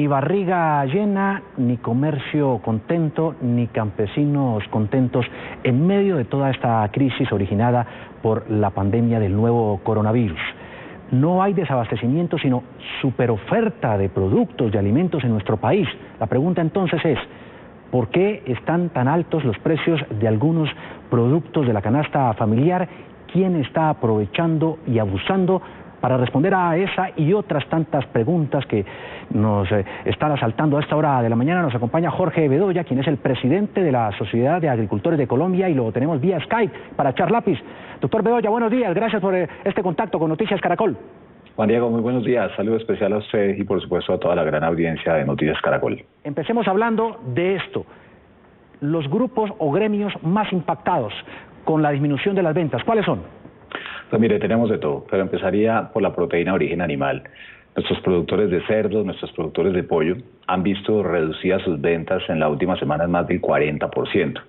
Ni barriga llena, ni comercio contento, ni campesinos contentos en medio de toda esta crisis originada por la pandemia del nuevo coronavirus. No hay desabastecimiento, sino superoferta de productos, de alimentos en nuestro país. La pregunta entonces es, ¿por qué están tan altos los precios de algunos productos de la canasta familiar? ¿Quién está aprovechando y abusando? Para responder a esa y otras tantas preguntas que nos están asaltando a esta hora de la mañana, nos acompaña Jorge Bedoya, quien es el presidente de la Sociedad de Agricultores de Colombia, y lo tenemos vía Skype para echar lápiz. Doctor Bedoya, buenos días, gracias por este contacto con Noticias Caracol. Juan Diego, muy buenos días, saludo especial a usted y por supuesto a toda la gran audiencia de Noticias Caracol. Empecemos hablando de esto, los grupos o gremios más impactados con la disminución de las ventas, ¿cuáles son? Pues mire, tenemos de todo, pero empezaría por la proteína de origen animal. Nuestros productores de cerdo, nuestros productores de pollo han visto reducidas sus ventas en la última semana en más del 40%.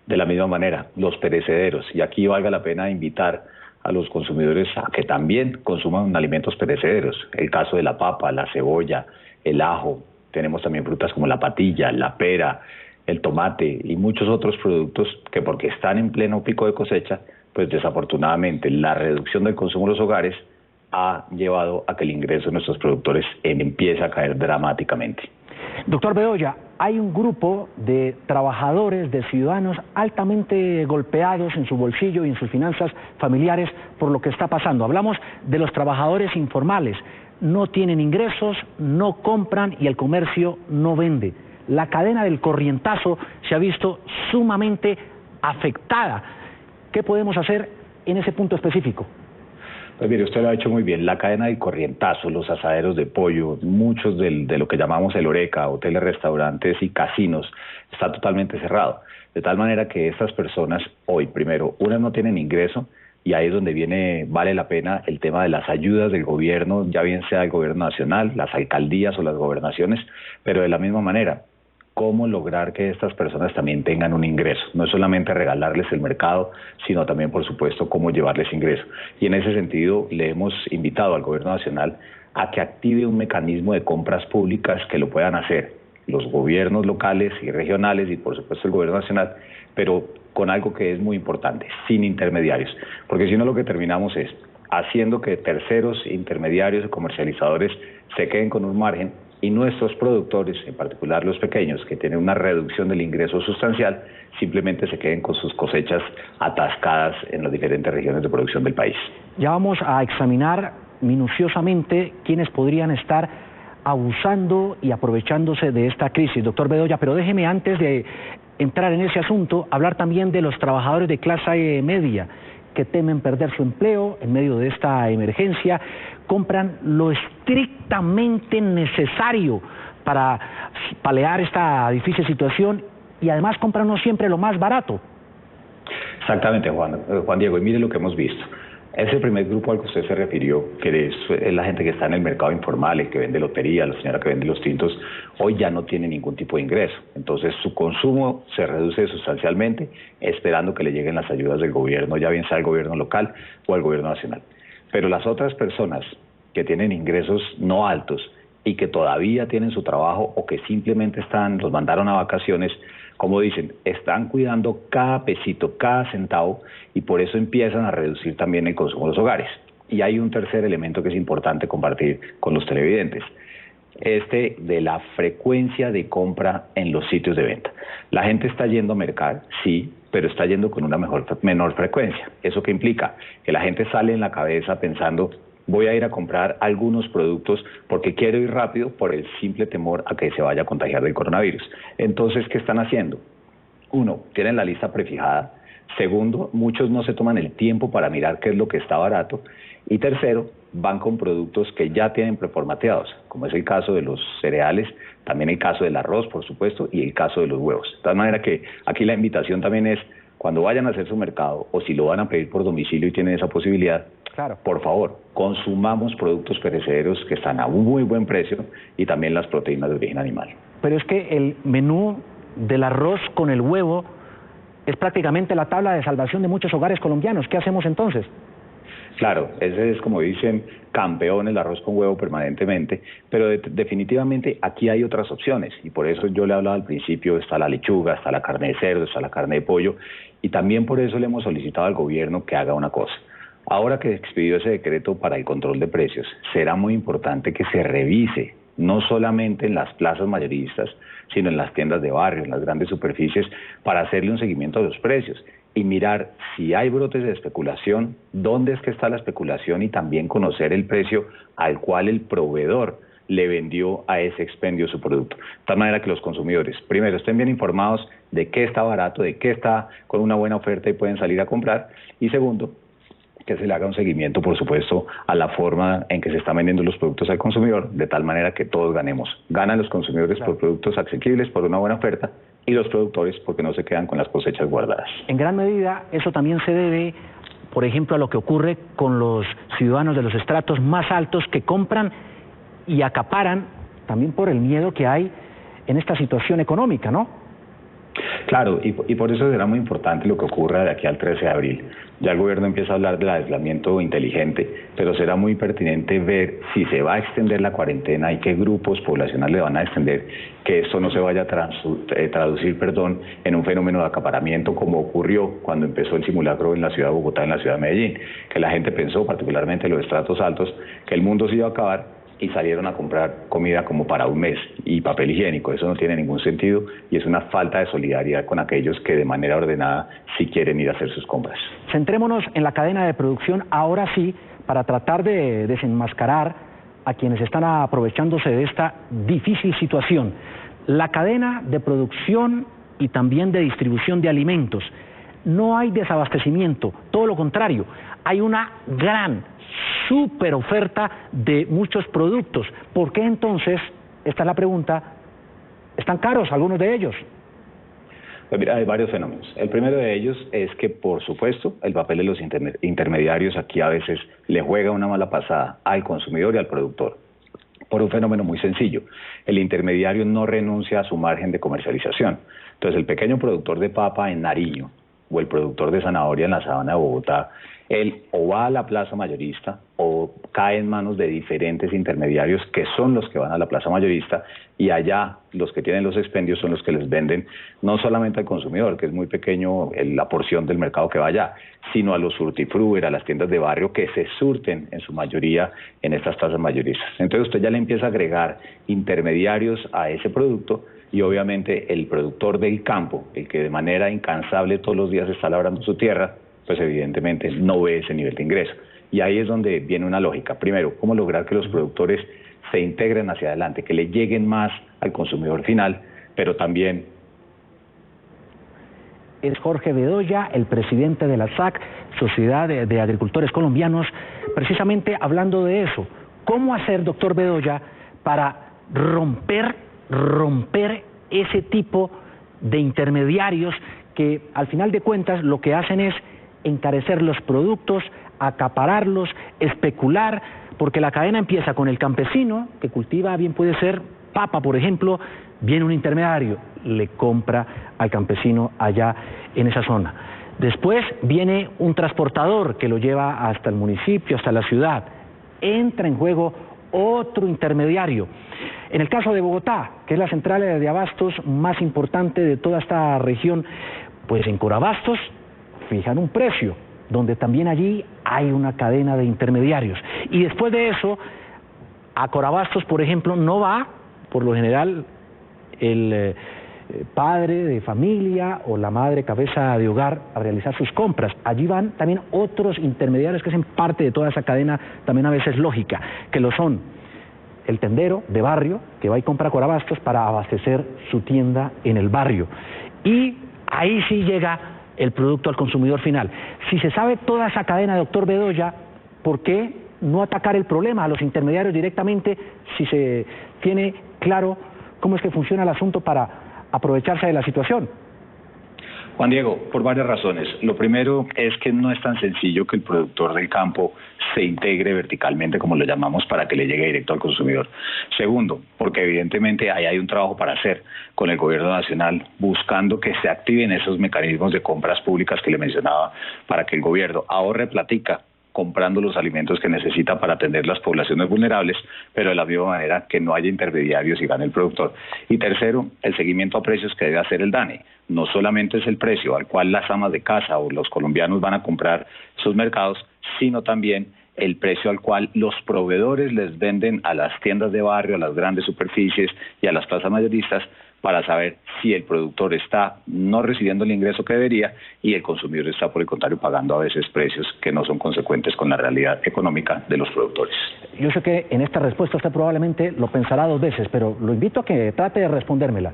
De la misma manera, los perecederos, y aquí valga la pena invitar a los consumidores a que también consuman alimentos perecederos. El caso de la papa, la cebolla, el ajo, tenemos también frutas como la patilla, la pera, el tomate y muchos otros productos que porque están en pleno pico de cosecha, pues desafortunadamente la reducción del consumo en los hogares ha llevado a que el ingreso de nuestros productores empiece a caer dramáticamente. Doctor Bedoya, hay un grupo de trabajadores, de ciudadanos altamente golpeados en su bolsillo y en sus finanzas familiares por lo que está pasando. Hablamos de los trabajadores informales, no tienen ingresos, no compran y el comercio no vende. La cadena del corrientazo se ha visto sumamente afectada. ¿Qué podemos hacer en ese punto específico? Pues mire, usted lo ha hecho muy bien. La cadena del corrientazo, los asaderos de pollo, muchos de lo que llamamos el Horeca, hoteles, restaurantes y casinos, está totalmente cerrado. De tal manera que estas personas hoy, primero, unas no tienen ingreso, y ahí es donde vale la pena el tema de las ayudas del gobierno, ya bien sea el gobierno nacional, las alcaldías o las gobernaciones, pero de la misma manera, cómo lograr que estas personas también tengan un ingreso. No es solamente regalarles el mercado, sino también, por supuesto, cómo llevarles ingreso. Y en ese sentido, le hemos invitado al Gobierno Nacional a que active un mecanismo de compras públicas que lo puedan hacer los gobiernos locales y regionales y, por supuesto, el Gobierno Nacional, pero con algo que es muy importante, sin intermediarios. Porque si no, lo que terminamos es haciendo que terceros intermediarios o comercializadores se queden con un margen y nuestros productores, en particular los pequeños, que tienen una reducción del ingreso sustancial, simplemente se queden con sus cosechas atascadas en las diferentes regiones de producción del país. Ya vamos a examinar minuciosamente quiénes podrían estar abusando y aprovechándose de esta crisis, doctor Bedoya, pero déjeme, antes de entrar en ese asunto, hablar también de los trabajadores de clase media que temen perder su empleo en medio de esta emergencia, compran lo estrictamente necesario para paliar esta difícil situación y además compran no siempre lo más barato. Exactamente, Juan Diego, y mire lo que hemos visto. Ese primer grupo al que usted se refirió, que es la gente que está en el mercado informal, el que vende lotería, la señora que vende los tintos, hoy ya no tiene ningún tipo de ingreso. Entonces su consumo se reduce sustancialmente, esperando que le lleguen las ayudas del gobierno, ya bien sea el gobierno local o el gobierno nacional. Pero las otras personas que tienen ingresos no altos y que todavía tienen su trabajo o que simplemente los mandaron a vacaciones, como dicen, están cuidando cada pesito, cada centavo, y por eso empiezan a reducir también el consumo de los hogares. Y hay un tercer elemento que es importante compartir con los televidentes, de la frecuencia de compra en los sitios de venta. La gente está yendo a mercar, sí, pero está yendo con una menor frecuencia. ¿Eso qué implica? Que la gente sale en la cabeza pensando, voy a ir a comprar algunos productos porque quiero ir rápido por el simple temor a que se vaya a contagiar del coronavirus. Entonces, ¿qué están haciendo? Uno, tienen la lista prefijada. Segundo, muchos no se toman el tiempo para mirar qué es lo que está barato. Y tercero, van con productos que ya tienen preformateados, como es el caso de los cereales, también el caso del arroz, por supuesto, y el caso de los huevos. De tal manera que aquí la invitación también es, cuando vayan a hacer su mercado, o si lo van a pedir por domicilio y tienen esa posibilidad, claro, por favor, consumamos productos perecederos que están a un muy buen precio y también las proteínas de origen animal. Pero es que el menú del arroz con el huevo es prácticamente la tabla de salvación de muchos hogares colombianos. ¿Qué hacemos entonces? Claro, ese es, como dicen, campeón el arroz con huevo permanentemente, pero definitivamente aquí hay otras opciones y por eso yo le hablaba al principio, está la lechuga, está la carne de cerdo, está la carne de pollo y también por eso le hemos solicitado al gobierno que haga una cosa. Ahora que expidió ese decreto para el control de precios, será muy importante que se revise, no solamente en las plazas mayoristas, sino en las tiendas de barrio, en las grandes superficies, para hacerle un seguimiento a los precios y mirar si hay brotes de especulación, dónde es que está la especulación y también conocer el precio al cual el proveedor le vendió a ese expendio su producto. De tal manera que los consumidores, primero, estén bien informados de qué está barato, de qué está con una buena oferta y pueden salir a comprar, y segundo, que se le haga un seguimiento, por supuesto, a la forma en que se están vendiendo los productos al consumidor, de tal manera que todos ganemos. Ganan los consumidores por productos asequibles, por una buena oferta, y los productores porque no se quedan con las cosechas guardadas. En gran medida, eso también se debe, por ejemplo, a lo que ocurre con los ciudadanos de los estratos más altos que compran y acaparan, también por el miedo que hay en esta situación económica, ¿no? Claro, y por eso será muy importante lo que ocurra de aquí al 13 de abril. Ya el gobierno empieza a hablar del aislamiento inteligente, pero será muy pertinente ver si se va a extender la cuarentena y qué grupos poblacionales le van a extender, que esto no se vaya a traducir en un fenómeno de acaparamiento como ocurrió cuando empezó el simulacro en la ciudad de Bogotá, en la ciudad de Medellín, que la gente pensó, particularmente los estratos altos, que el mundo se iba a acabar y salieron a comprar comida como para un mes y papel higiénico. Eso no tiene ningún sentido y es una falta de solidaridad con aquellos que de manera ordenada sí quieren ir a hacer sus compras. Centrémonos en la cadena de producción ahora sí, para tratar de desenmascarar a quienes están aprovechándose de esta difícil situación. La cadena de producción y también de distribución de alimentos. No hay desabastecimiento, todo lo contrario, hay una gran súper oferta de muchos productos. ¿Por qué entonces, esta es la pregunta, están caros algunos de ellos? Pues mira, hay varios fenómenos. El primero de ellos es que, por supuesto, el papel de los intermediarios aquí a veces le juega una mala pasada al consumidor y al productor. Por un fenómeno muy sencillo, el intermediario no renuncia a su margen de comercialización. Entonces, el pequeño productor de papa en Nariño o el productor de zanahoria en la sabana de Bogotá, él o va a la plaza mayorista o cae en manos de diferentes intermediarios que son los que van a la plaza mayorista y allá los que tienen los expendios son los que les venden no solamente al consumidor, que es muy pequeño la porción del mercado que va allá, sino a los surtifruber, a las tiendas de barrio que se surten en su mayoría en estas plazas mayoristas. Entonces usted ya le empieza a agregar intermediarios a ese producto y obviamente el productor del campo, el que de manera incansable todos los días está labrando su tierra, pues evidentemente no ve ese nivel de ingreso. Y ahí es donde viene una lógica. Primero, cómo lograr que los productores se integren hacia adelante, que le lleguen más al consumidor final, pero también... Es Jorge Bedoya, el presidente de la SAC, Sociedad de Agricultores Colombianos, precisamente hablando de eso. ¿Cómo hacer, doctor Bedoya, para romper ese tipo de intermediarios que al final de cuentas lo que hacen es encarecer los productos, acapararlos, especular, porque la cadena empieza con el campesino que cultiva, bien puede ser papa, por ejemplo, viene un intermediario, le compra al campesino allá en esa zona. Después viene un transportador que lo lleva hasta el municipio, hasta la ciudad. Entra en juego otro intermediario. En el caso de Bogotá, que es la central de abastos más importante de toda esta región, pues en Corabastos fijan un precio, donde también allí hay una cadena de intermediarios. Y después de eso, a Corabastos, por ejemplo, no va, por lo general, el padre de familia o la madre cabeza de hogar a realizar sus compras. Allí van también otros intermediarios que hacen parte de toda esa cadena, también a veces lógica, que lo son el tendero de barrio, que va y compra Corabastos para abastecer su tienda en el barrio. Y ahí sí llega el producto al consumidor final. Si se sabe toda esa cadena, doctor Bedoya, ¿por qué no atacar el problema a los intermediarios directamente si se tiene claro cómo es que funciona el asunto para aprovecharse de la situación? Juan Diego, por varias razones. Lo primero es que no es tan sencillo que el productor del campo se integre verticalmente, como lo llamamos, para que le llegue directo al consumidor. Segundo, porque evidentemente ahí hay un trabajo para hacer con el gobierno nacional, buscando que se activen esos mecanismos de compras públicas que le mencionaba, para que el gobierno ahorre platica comprando los alimentos que necesita para atender las poblaciones vulnerables, pero de la misma manera que no haya intermediarios y gane el productor. Y tercero, el seguimiento a precios que debe hacer el DANE. No solamente es el precio al cual las amas de casa o los colombianos van a comprar sus mercados, sino también el precio al cual los proveedores les venden a las tiendas de barrio, a las grandes superficies y a las plazas mayoristas, para saber si el productor está no recibiendo el ingreso que debería y el consumidor está, por el contrario, pagando a veces precios que no son consecuentes con la realidad económica de los productores. Yo sé que en esta respuesta usted probablemente lo pensará 2 veces, pero lo invito a que trate de respondérmela.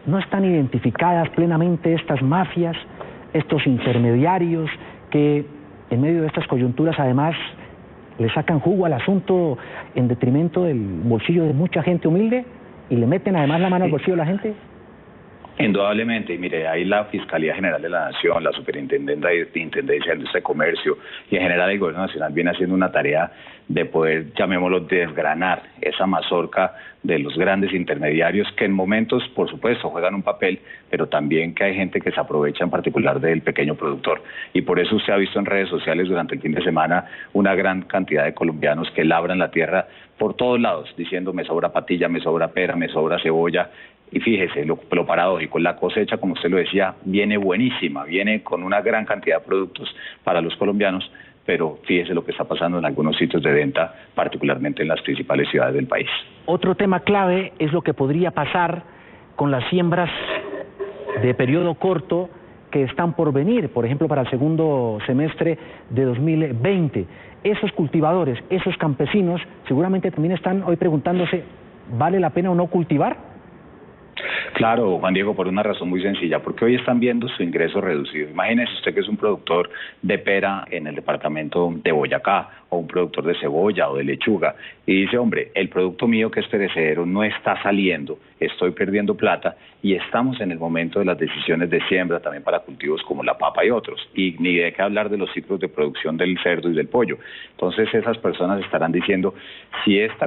¿No están identificadas plenamente estas mafias, estos intermediarios que en medio de estas coyunturas además le sacan jugo al asunto en detrimento del bolsillo de mucha gente humilde y le meten además la mano al bolsillo de la gente? Indudablemente, y mire, ahí la Fiscalía General de la Nación, la Superintendencia de Industria y Comercio y en general el Gobierno Nacional viene haciendo una tarea de poder, llamémoslo, desgranar esa mazorca de los grandes intermediarios que en momentos, por supuesto, juegan un papel, pero también que hay gente que se aprovecha en particular del pequeño productor. Y por eso usted ha visto en redes sociales durante el fin de semana una gran cantidad de colombianos que labran la tierra por todos lados, diciendo me sobra patilla, me sobra pera, me sobra cebolla. Y fíjese, lo paradójico, la cosecha, como usted lo decía, viene buenísima, viene con una gran cantidad de productos para los colombianos, pero fíjese lo que está pasando en algunos sitios de venta, particularmente en las principales ciudades del país. Otro tema clave es lo que podría pasar con las siembras de periodo corto que están por venir, por ejemplo, para el segundo semestre de 2020. Esos cultivadores, esos campesinos, seguramente también están hoy preguntándose, ¿vale la pena o no cultivar? Claro, Juan Diego, por una razón muy sencilla, porque hoy están viendo su ingreso reducido. Imagínese usted que es un productor de pera en el departamento de Boyacá, o un productor de cebolla o de lechuga, y dice, hombre, el producto mío que es perecedero no está saliendo, estoy perdiendo plata, y estamos en el momento de las decisiones de siembra también para cultivos como la papa y otros, y ni de qué hablar de los ciclos de producción del cerdo y del pollo. Entonces esas personas estarán diciendo, si este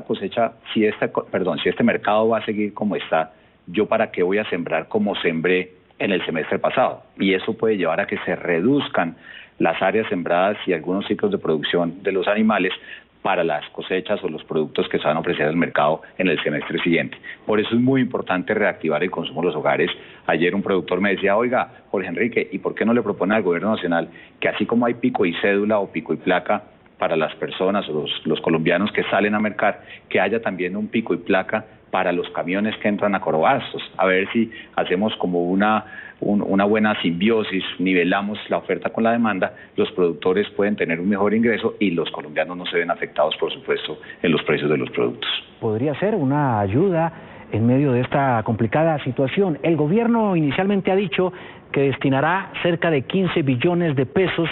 mercado va a seguir como está, ¿yo para qué voy a sembrar como sembré en el semestre pasado? Y eso puede llevar a que se reduzcan las áreas sembradas y algunos ciclos de producción de los animales para las cosechas o los productos que se van a ofrecer al mercado en el semestre siguiente. Por eso es muy importante reactivar el consumo de los hogares. Ayer un productor me decía, oiga, Jorge Enrique, ¿y por qué no le propone al Gobierno Nacional que así como hay pico y cédula o pico y placa para las personas o los colombianos que salen a mercar, que haya también un pico y placa para los camiones que entran a Corobastos, a ver si hacemos como una buena simbiosis, nivelamos la oferta con la demanda, los productores pueden tener un mejor ingreso y los colombianos no se ven afectados, por supuesto, en los precios de los productos. Podría ser una ayuda en medio de esta complicada situación. El gobierno inicialmente ha dicho que destinará cerca de 15 billones de pesos,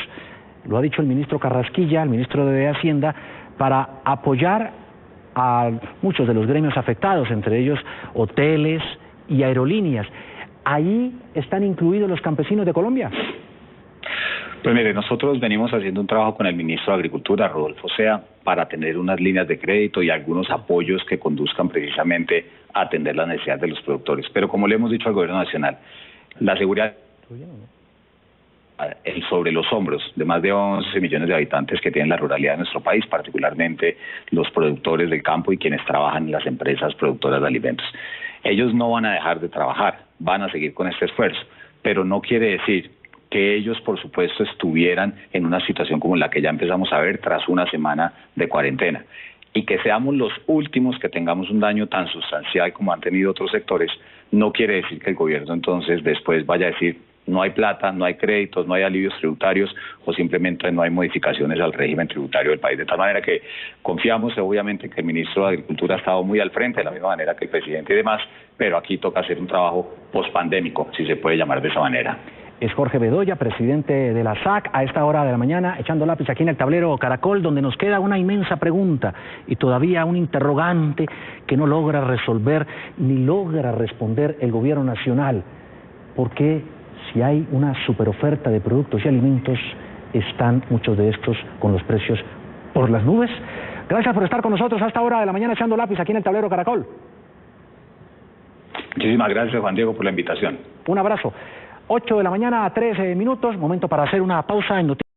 lo ha dicho el ministro Carrasquilla, el ministro de Hacienda, para apoyar a muchos de los gremios afectados, entre ellos hoteles y aerolíneas. ¿Ahí están incluidos los campesinos de Colombia? Pues mire, nosotros venimos haciendo un trabajo con el ministro de Agricultura, Rodolfo Sea, para tener unas líneas de crédito y algunos apoyos que conduzcan precisamente a atender las necesidades de los productores. Pero como le hemos dicho al Gobierno Nacional, la seguridad sobre los hombros de más de 11 millones de habitantes que tienen la ruralidad de nuestro país, particularmente los productores del campo y quienes trabajan en las empresas productoras de alimentos. Ellos no van a dejar de trabajar, van a seguir con este esfuerzo, pero no quiere decir que ellos, por supuesto, estuvieran en una situación como la que ya empezamos a ver tras una semana de cuarentena. Y que seamos los últimos que tengamos un daño tan sustancial como han tenido otros sectores, no quiere decir que el gobierno entonces después vaya a decir no hay plata, no hay créditos, no hay alivios tributarios o simplemente no hay modificaciones al régimen tributario del país. De tal manera que confiamos obviamente que el ministro de Agricultura ha estado muy al frente, de la misma manera que el presidente y demás, pero aquí toca hacer un trabajo pospandémico, si se puede llamar de esa manera. Es Jorge Bedoya, presidente de la SAC, a esta hora de la mañana, echando lápiz aquí en el tablero Caracol, donde nos queda una inmensa pregunta y todavía un interrogante que no logra resolver ni logra responder el Gobierno Nacional. ¿Por qué, si hay una superoferta de productos y alimentos, están muchos de estos con los precios por las nubes? Gracias por estar con nosotros a esta hora de la mañana echando lápiz aquí en el tablero Caracol. Muchísimas gracias, Juan Diego, por la invitación. Un abrazo. 8 de la mañana a 13 minutos, momento para hacer una pausa en noticias.